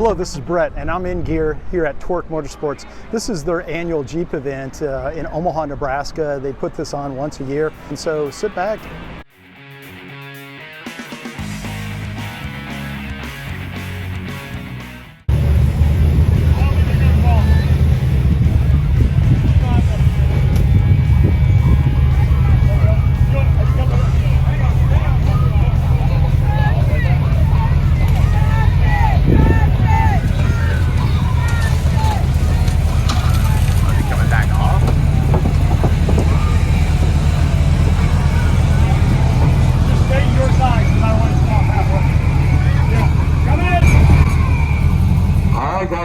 Hello, this is Bret, and I'm in gear here at TORC Motorsports. This is their annual Jeep event in Omaha, Nebraska. They put this on once a year, and so sit back.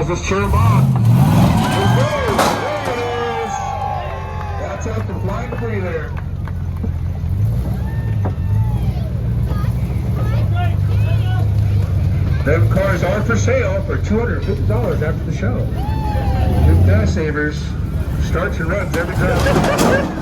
Let's cheer him on. There it is. That's out the flying free there. Them cars are for sale for $250 after the show. New gas savers, starts and runs every time.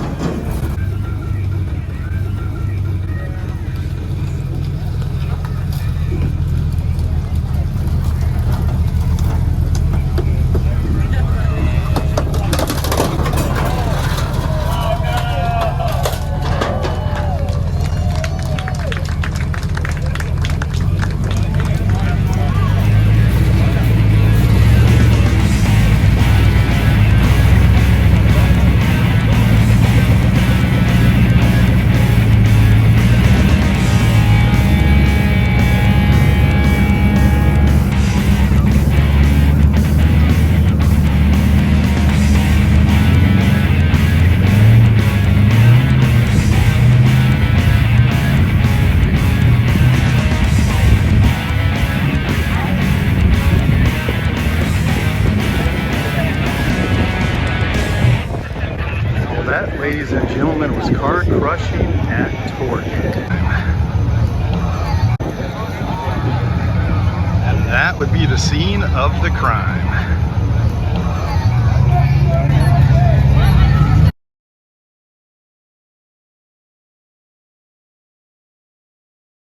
That, ladies and gentlemen, was car crushing at TORC. And that would be the scene of the crime.